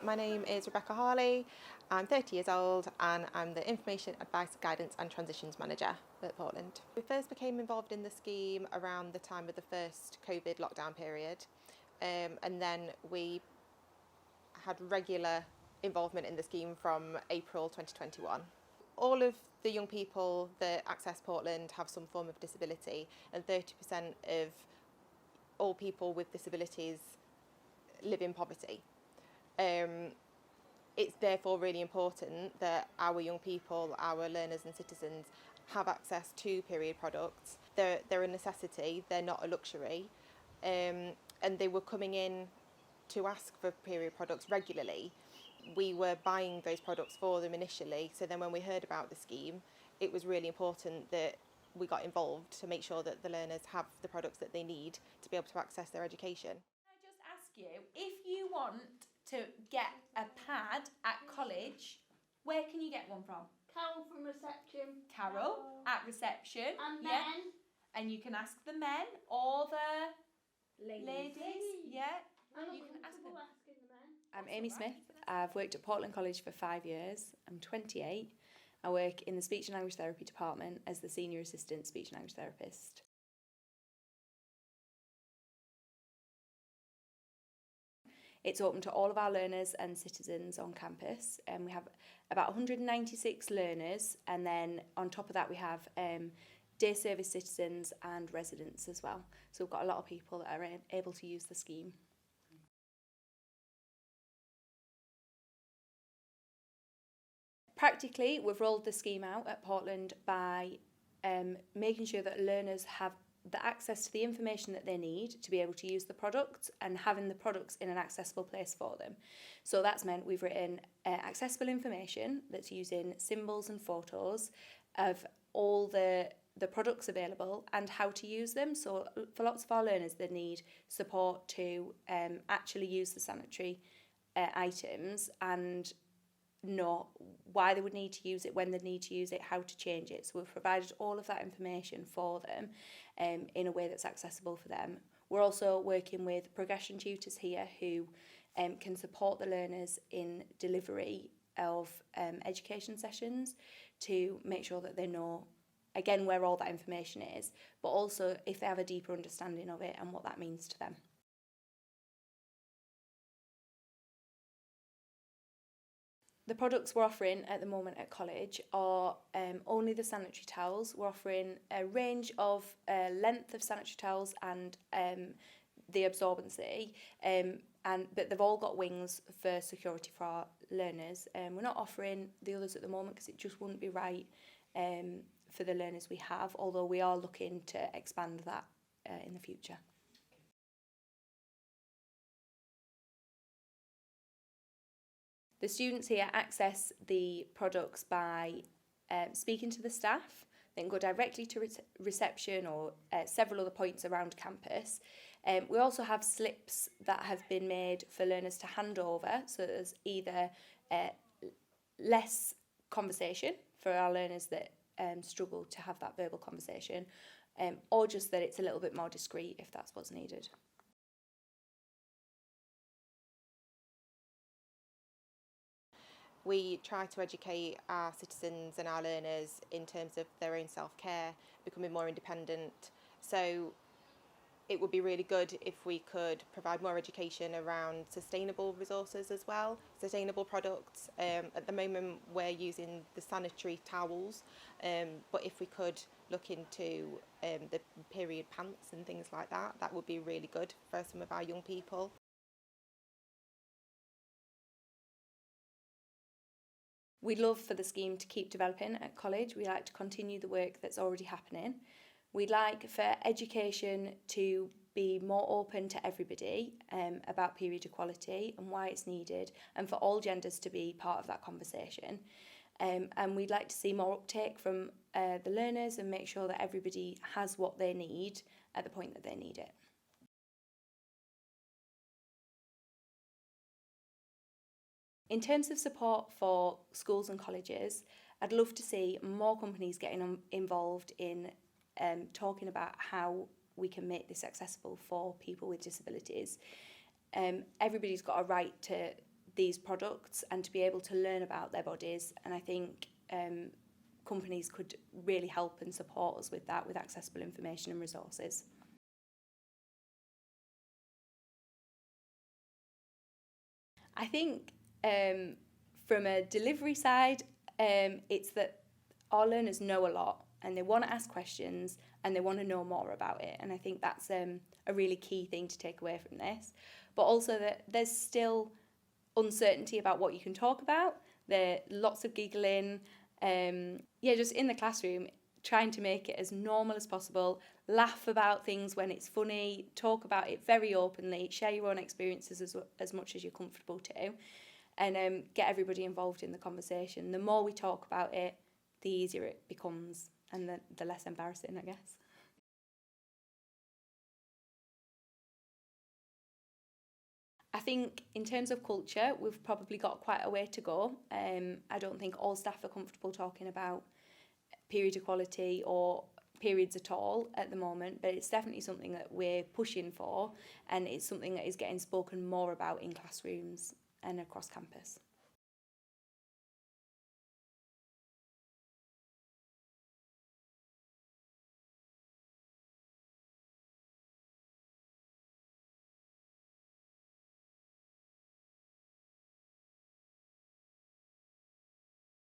My name is Rebecca Harley. I'm 30 years old and I'm the Information Advice, Guidance and Transitions Manager at Portland. We first became involved in the scheme around the time of the first COVID lockdown period, and then we had regular involvement in the scheme from April 2021. All of the young people that access Portland have some form of disability, and 30% of all people with disabilities live in poverty. It's therefore really important that our young people, our learners and citizens have access to period products. They're a necessity, they're not a luxury, and they were coming in to ask for period products regularly. We were buying those products for them initially, so then when we heard about the scheme, it was really important that we got involved to make sure that the learners have the products that they need to be able to access their education. Can I just ask you, if you want to get a pad at college, where can you get one from? Carol from reception. Carol at reception. And yeah. then And you can ask the men or the ladies. Yeah. I'm You can ask them. asking the men. I'm Amy Smith. I've worked at Portland College for 5 years. I'm 28. I work in the Speech and Language Therapy department as the Senior Assistant Speech and Language Therapist. It's open to all of our learners and citizens on campus, and we have about 196 learners, and then on top of that we have day service citizens and residents as well. So we've got a lot of people that are able to use the scheme. Practically, we've rolled the scheme out at Portland by making sure that learners have the access to the information that they need to be able to use the products and having the products in an accessible place for them. So that's meant we've written accessible information that's using symbols and photos of all the products available and how to use them. So for lots of our learners, they need support to actually use the sanitary items and know why they would need to use it, when they need to use it, how to change it. So we've provided all of that information for them in a way that's accessible for them. We're also working with progression tutors here who can support the learners in delivery of education sessions to make sure that they know, again, where all that information is, but also if they have a deeper understanding of it and what that means to them. The products we're offering at the moment at college are only the sanitary towels. We're offering a range of length of sanitary towels and the absorbency, but they've all got wings for security for our learners. We're not offering the others at the moment because it just wouldn't be right for the learners we have, although we are looking to expand that in the future. The students here access the products by speaking to the staff, then go directly to reception or several other points around campus. We also have slips that have been made for learners to hand over, so there's either less conversation for our learners that struggle to have that verbal conversation, or just that it's a little bit more discreet if that's what's needed. We try to educate our citizens and our learners in terms of their own self-care, becoming more independent. So it would be really good if we could provide more education around sustainable resources as well, sustainable products. At the moment we're using the sanitary towels, but if we could look into the period pants and things like that, that would be really good for some of our young people. We'd love for the scheme to keep developing at college. We like to continue the work that's already happening. We'd like for education to be more open to everybody about period equality and why it's needed, and for all genders to be part of that conversation. And we'd like to see more uptake from the learners and make sure that everybody has what they need at the point that they need it. In terms of support for schools and colleges, I'd love to see more companies getting involved in talking about how we can make this accessible for people with disabilities. Everybody's got a right to these products and to be able to learn about their bodies. And I think companies could really help and support us with that, with accessible information and resources. I think from a delivery side, it's that our learners know a lot and they want to ask questions and they want to know more about it. And I think that's a really key thing to take away from this. But also that there's still uncertainty about what you can talk about. There are lots of giggling. Just in the classroom, trying to make it as normal as possible, laugh about things when it's funny, talk about it very openly, share your own experiences as much as you're comfortable to, and get everybody involved in the conversation. The more we talk about it, the easier it becomes and the less embarrassing, I guess. I think in terms of culture, we've probably got quite a way to go. I don't think all staff are comfortable talking about period equality or periods at all at the moment, but it's definitely something that we're pushing for, and it's something that is getting spoken more about in classrooms and across campus.